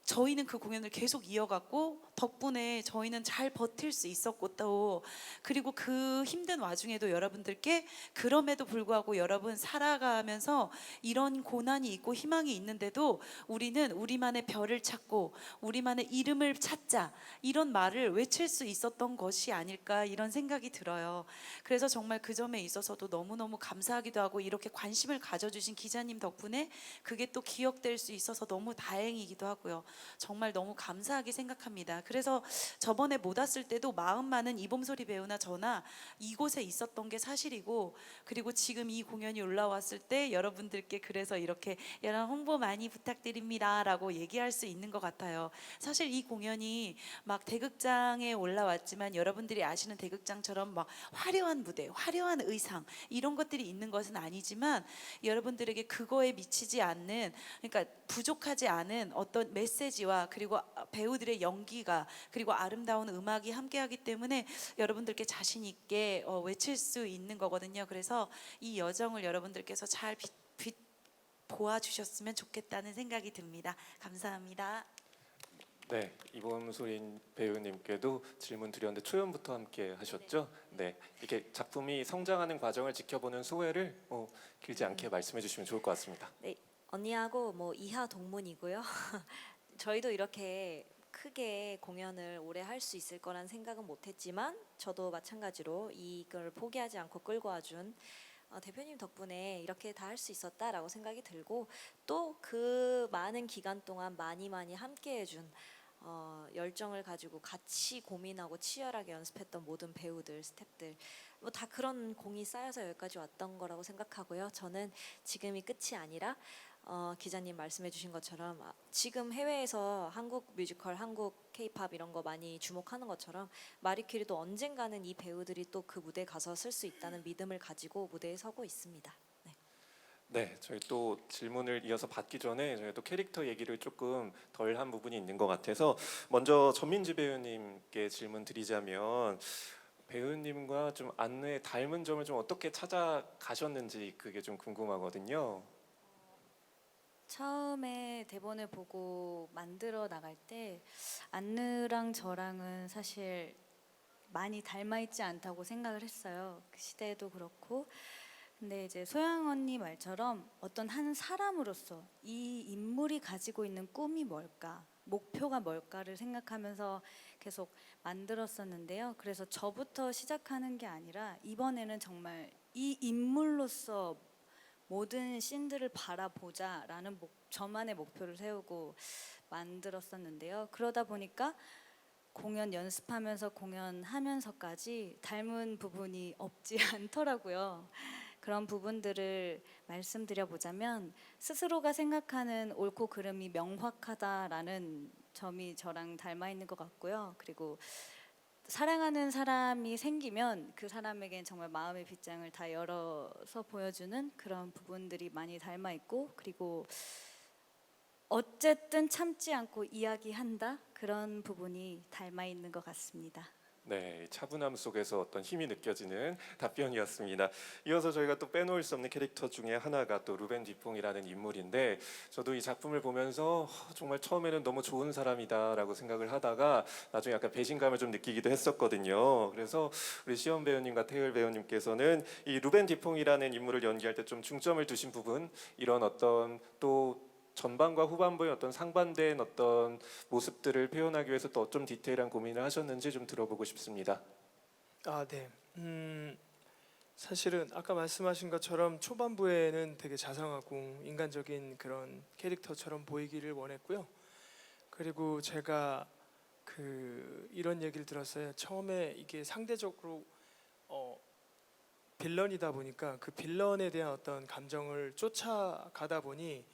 저희는 그 공연을 계속 이어갔고 덕분에 저희는 잘 버틸 수 있었고 또 그리고 그 힘든 와중에도 여러분들께 그럼에도 불구하고 여러분 살아가면서 이런 고난이 있고 희망이 있는데도 우리는 우리만의 별을 찾고 우리만의 이름을 찾자 이런 말을 외칠 수 있었던 것이 아닐까 이런 생각이 들어요. 그래서 정말 그 점에 있어서도 너무너무 감사하기도 하고 이렇게 관심을 가져주신 기자님 덕분에 그게 또 기억될 수 있어서 너무 다행이기도 하고요. 정말 너무 감사하게 생각합니다. 그래서 저번에 못 왔을 때도 마음 많은 이범소리 배우나 저나 이곳에 있었던 게 사실이고 그리고 지금 이 공연이 올라왔을 때 여러분들께 그래서 이렇게 여러분 홍보 많이 부탁드립니다 라고 얘기할 수 있는 것 같아요. 사실 이 공연이 막 대극장에 올라왔지만 여러분들이 아시는 대극장처럼 막 화려한 무대, 화려한 의상 이런 것들이 있는 것은 아니지만 여러분들에게 그거에 미치지 않는 그러니까 부족하지 않은 어떤 메시지와 그리고 배우들의 연기가 그리고 아름다운 음악이 함께하기 때문에 여러분들께 자신 있게 외칠 수 있는 거거든요. 그래서 이 여정을 여러분들께서 잘 보아주셨으면 좋겠다는 생각이 듭니다. 감사합니다. 네, 이범소린 배우님께도 질문 드렸는데 초연부터 함께 하셨죠? 네, 이렇게 작품이 성장하는 과정을 지켜보는 소회를 길지 않게 말씀해 주시면 좋을 것 같습니다. 네, 언니하고 뭐 이하 동문이고요. 저희도 이렇게 크게 공연을 오래 할 수 있을 거란 생각은 못했지만 저도 마찬가지로 이걸 포기하지 않고 끌고 와준 대표님 덕분에 이렇게 다 할 수 있었다라고 생각이 들고 또 그 많은 기간 동안 많이 함께 해준 열정을 가지고 같이 고민하고 치열하게 연습했던 모든 배우들, 스태프들 뭐 다 그런 공이 쌓여서 여기까지 왔던 거라고 생각하고요. 저는 지금이 끝이 아니라 기자님 말씀해주신 것처럼 지금 해외에서 한국 뮤지컬, 한국 K-팝 이런 거 많이 주목하는 것처럼 마리퀴리도 언젠가는 이 배우들이 또 그 무대에 가서 쓸 수 있다는 믿음을 가지고 무대에 서고 있습니다. 네, 저희 또 질문을 이어서 받기 전에 저희 또 캐릭터 얘기를 조금 덜 한 부분이 있는 것 같아서 먼저 전민지 배우님께 질문 드리자면 배우님과 좀 안무에 닮은 점을 좀 어떻게 찾아가셨는지 그게 좀 궁금하거든요. 처음에 대본을 보고 만들어 나갈 때 안느랑 저랑은 사실 많이 닮아 있지 않다고 생각을 했어요. 그 시대도 그렇고. 근데 이제 소영 언니 말처럼 어떤 한 사람으로서 이 인물이 가지고 있는 꿈이 뭘까, 목표가 뭘까를 생각하면서 계속 만들었었는데요. 그래서 저부터 시작하는 게 아니라 이번에는 정말 이 인물로서 모든 씬들을 바라보자라는 저만의 목표를 세우고 만들었었는데요. 그러다 보니까 공연 연습하면서 공연하면서까지 닮은 부분이 없지 않더라고요. 그런 부분들을 말씀드려보자면 스스로가 생각하는 옳고 그름이 명확하다라는 점이 저랑 닮아 있는 것 같고요. 그리고 사랑하는 사람이 생기면 그 사람에겐 정말 마음의 빗장을 다 열어서 보여주는 그런 부분들이 많이 닮아 있고, 그리고 어쨌든 참지 않고 이야기한다, 그런 부분이 닮아 있는 것 같습니다. 네, 차분함 속에서 어떤 힘이 느껴지는 답변이었습니다. 이어서 저희가 또 빼놓을 수 없는 캐릭터 중에 하나가 또 루벤 뒤퐁이라는 인물인데 저도 이 작품을 보면서 정말 처음에는 너무 좋은 사람이다라고 생각을 하다가 나중에 약간 배신감을 좀 느끼기도 했었거든요. 그래서 우리 시연 배우님과 태율 배우님께서는 이 루벤 뒤퐁이라는 인물을 연기할 때 좀 중점을 두신 부분, 이런 어떤 또 전반과 후반부의 어떤 상반된 어떤 모습들을 표현하기 위해서 또 어쩜 디테일한 고민을 하셨는지 좀 들어보고 싶습니다. 네. 사실은 아까 말씀하신 것처럼 초반부에는 되게 자상하고 인간적인 그런 캐릭터처럼 보이기를 원했고요. 그리고 제가 이런 얘기를 들었어요. 처음에 이게 상대적으로 빌런이다 보니까 그 빌런에 대한 어떤 감정을 쫓아가다 보니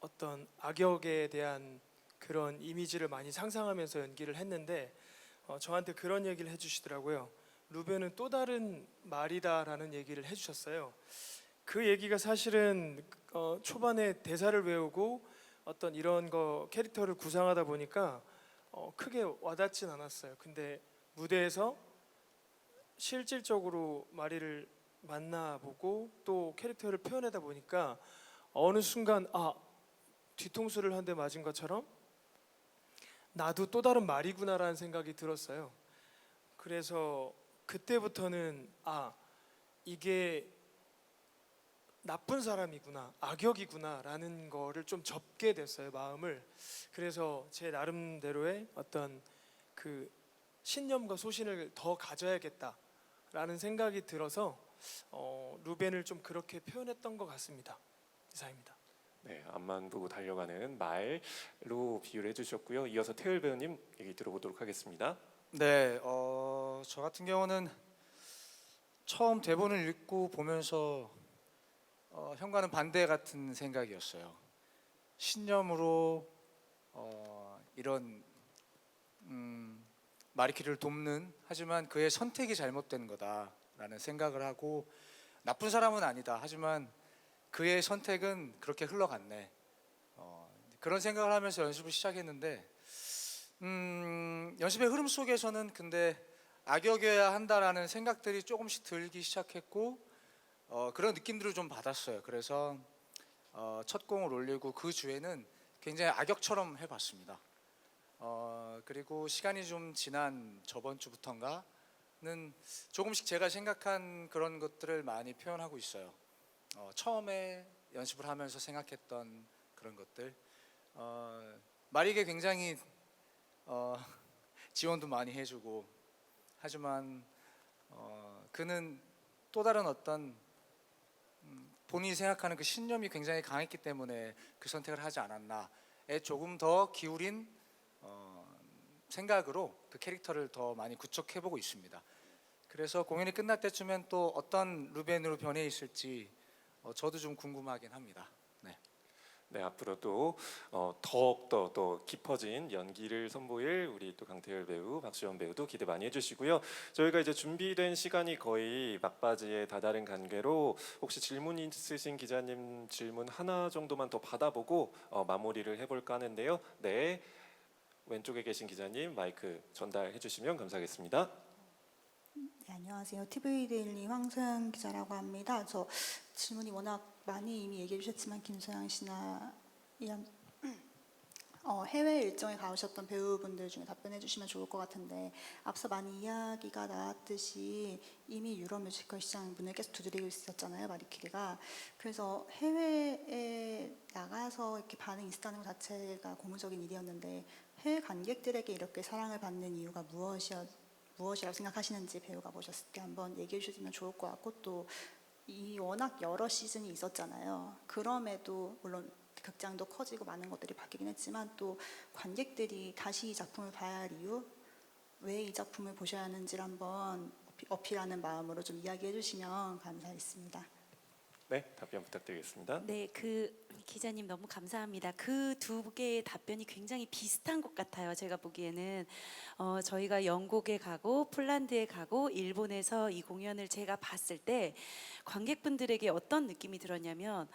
어떤 악역에 대한 그런 이미지를 많이 상상하면서 연기를 했는데 저한테 그런 얘기를 해주시더라고요. 루벤은 또 다른 말이다라는 얘기를 해주셨어요. 그 얘기가 사실은 초반에 대사를 외우고 어떤 이런 거 캐릭터를 구상하다 보니까 크게 와닿진 않았어요. 근데 무대에서 실질적으로 마리를 만나보고 또 캐릭터를 표현하다 보니까 어느 순간 뒤통수를 한 대 맞은 것처럼 나도 또 다른 말이구나라는 생각이 들었어요. 그래서 그때부터는 이게 나쁜 사람이구나, 악역이구나라는 거를 좀 접게 됐어요, 마음을. 그래서 제 나름대로의 어떤 그 신념과 소신을 더 가져야겠다라는 생각이 들어서 루벤을 좀 그렇게 표현했던 것 같습니다. 이상입니다. 네, 앞만 보고 달려가는 말로 비유를 해주셨고요. 이어서 태율 배우님 얘기 들어보도록 하겠습니다. 네, 저 같은 경우는 처음 대본을 읽고 보면서 현과는 반대 같은 생각이었어요. 신념으로 이런 마리키를 돕는, 하지만 그의 선택이 잘못된 거다라는 생각을 하고, 나쁜 사람은 아니다, 하지만 그의 선택은 그렇게 흘러갔네, 그런 생각을 하면서 연습을 시작했는데 연습의 흐름 속에서는 근데 악역이어야 한다라는 생각들이 조금씩 들기 시작했고 그런 느낌들을 좀 받았어요. 그래서 첫 공을 올리고 그 주에는 굉장히 악역처럼 해봤습니다. 그리고 시간이 좀 지난 저번 주부터인가는 조금씩 제가 생각한 그런 것들을 많이 표현하고 있어요. 처음에 연습을 하면서 생각했던 그런 것들. 마리에게 굉장히 지원도 많이 해주고 하지만 그는 또 다른 어떤 본인이 생각하는 그 신념이 굉장히 강했기 때문에 그 선택을 하지 않았나에 조금 더 기울인 생각으로 그 캐릭터를 더 많이 구축해보고 있습니다. 그래서 공연이 끝날 때쯤엔 또 어떤 루벤으로 변해 있을지 저도 좀 궁금하긴 합니다. 네. 네, 앞으로도 더욱더 또 깊어진 연기를 선보일 우리 또 강태열 배우, 박수현 배우도 기대 많이 해주시고요. 저희가 이제 준비된 시간이 거의 막바지에 다다른 관계로 혹시 질문 있으신 기자님 질문 하나 정도만 더 받아보고 마무리를 해볼까 하는데요. 네, 왼쪽에 계신 기자님 마이크 전달해 주시면 감사하겠습니다. 네, 안녕하세요. TV데일리 황소연 기자라고 합니다. 저 질문이 워낙 많이 이미 얘기해 주셨지만 김소영 씨나 이런 해외 일정에 가셨던 배우분들 중에 답변해 주시면 좋을 것 같은데 앞서 많이 이야기가 나왔듯이 이미 유럽 뮤지컬 시장 문을 계속 두드리고 있었잖아요. 마리키리가. 그래서 해외에 나가서 이렇게 반응이 있었다는 것 자체가 고무적인 일이었는데 해외 관객들에게 이렇게 사랑을 받는 이유가 무엇이라고 생각하시는지 배우가 보셨을 때 한번 얘기해 주시면 좋을 것 같고 또 이 워낙 여러 시즌이 있었잖아요. 그럼에도 물론 극장도 커지고 많은 것들이 바뀌긴 했지만 또 관객들이 다시 이 작품을 봐야 할 이유, 왜 이 작품을 보셔야 하는지를 한번 어필하는 마음으로 좀 이야기해 주시면 감사하겠습니다. 네, 답변 부탁드리겠습니다. 네, 그 기자님 너무 감사합니다. 그 두 개의 답변이 굉장히 비슷한 것 같아요. 제가 보기에는 저희가 영국에 가고 폴란드에 가고 일본에서 이 공연을 제가 봤을 때 관객분들에게 어떤 느낌이 들었냐면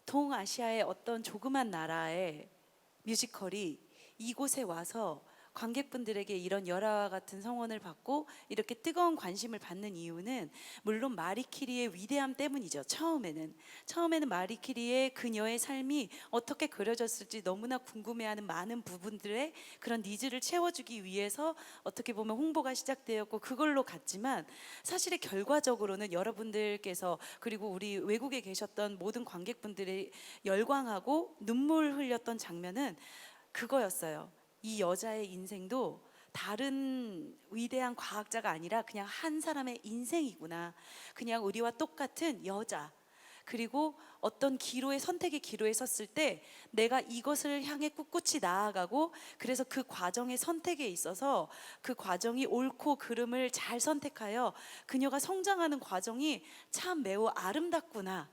동아시아의 어떤 조그만 나라의 뮤지컬이 이곳에 와서 관객분들에게 이런 열화와 같은 성원을 받고 이렇게 뜨거운 관심을 받는 이유는 물론 마리키리의 위대함 때문이죠. 처음에는 마리키리의 그녀의 삶이 어떻게 그려졌을지 너무나 궁금해하는 많은 부분들의 그런 니즈를 채워주기 위해서 어떻게 보면 홍보가 시작되었고 그걸로 갔지만 사실의 결과적으로는 여러분들께서 그리고 우리 외국에 계셨던 모든 관객분들이 열광하고 눈물 흘렸던 장면은 그거였어요. 이 여자의 인생도 다른 위대한 과학자가 아니라 그냥 한 사람의 인생이구나. 그냥 우리와 똑같은 여자. 그리고 어떤 선택의 기로에 섰을 때 내가 이것을 향해 꿋꿋이 나아가고 그래서 그 과정의 선택에 있어서 그 과정이 옳고 그름을 잘 선택하여 그녀가 성장하는 과정이 참 매우 아름답구나.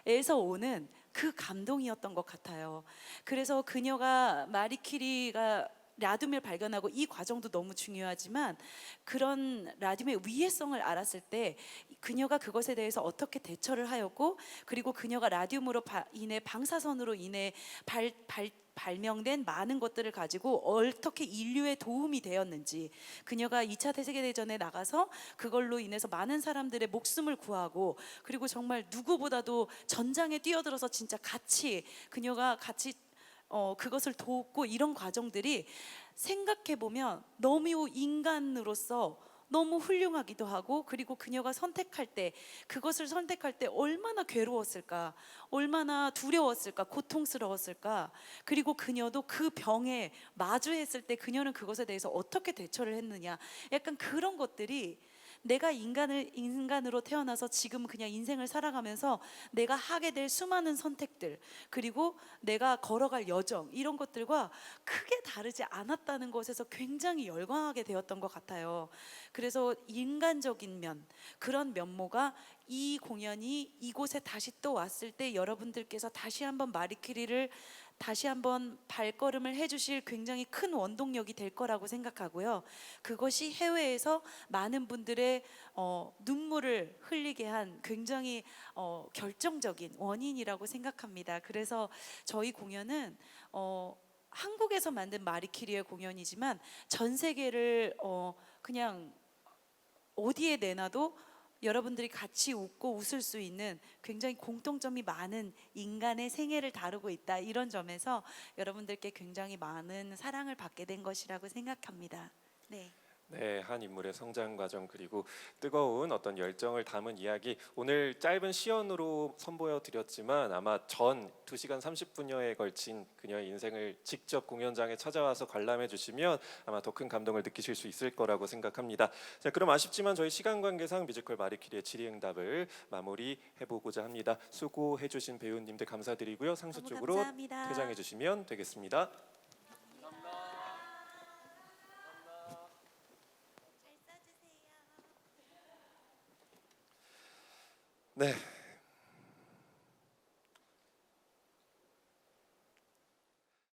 에서 오는 그 감동이었던 것 같아요. 그래서 그녀가 마리키리가 라듐을 발견하고 이 과정도 너무 중요하지만 그런 라듐의 위해성을 알았을 때 그녀가 그것에 대해서 어떻게 대처를 하였고 그리고 그녀가 라듐으로 인해 방사선으로 인해 발명된 많은 것들을 가지고 어떻게 인류에 도움이 되었는지 그녀가 2차 세계대전에 나가서 그걸로 인해서 많은 사람들의 목숨을 구하고 그리고 정말 누구보다도 전장에 뛰어들어서 진짜 그녀가 같이 그것을 돕고 이런 과정들이 생각해보면 너무 인간으로서 너무 훌륭하기도 하고 그리고 그녀가 그것을 선택할 때 얼마나 괴로웠을까 얼마나 두려웠을까 고통스러웠을까 그리고 그녀도 그 병에 마주했을 때 그녀는 그것에 대해서 어떻게 대처를 했느냐 약간 그런 것들이 내가 인간으로 태어나서 지금 그냥 인생을 살아가면서 내가 하게 될 수많은 선택들 그리고 내가 걸어갈 여정 이런 것들과 크게 다르지 않았다는 것에서 굉장히 열광하게 되었던 것 같아요. 그래서 인간적인 그런 면모가 이 공연이 이곳에 다시 또 왔을 때 여러분들께서 다시 한번 마리키리를 다시 한번 발걸음을 해주실 굉장히 큰 원동력이 될 거라고 생각하고요. 그것이 해외에서 많은 분들의 눈물을 흘리게 한 굉장히 결정적인 원인이라고 생각합니다. 그래서 저희 공연은 한국에서 만든 마리키리의 공연이지만 전 세계를 그냥 어디에 내놔도 여러분들이 같이 웃고 웃을 수 있는 굉장히 공통점이 많은 인간의 생애를 다루고 있다. 이런 점에서 여러분들께 굉장히 많은 사랑을 받게 된 것이라고 생각합니다. 네. 네, 한 인물의 성장 과정 그리고 뜨거운 어떤 열정을 담은 이야기 오늘 짧은 시연으로 선보여 드렸지만 아마 전 2시간 30분여에 걸친 그녀의 인생을 직접 공연장에 찾아와서 관람해 주시면 아마 더 큰 감동을 느끼실 수 있을 거라고 생각합니다. 자, 그럼 아쉽지만 저희 시간 관계상 뮤지컬 마리퀴리의 질의응답을 마무리해 보고자 합니다. 수고해 주신 배우님들 감사드리고요. 상수 너무 쪽으로 감사합니다. 퇴장해 주시면 되겠습니다. 네,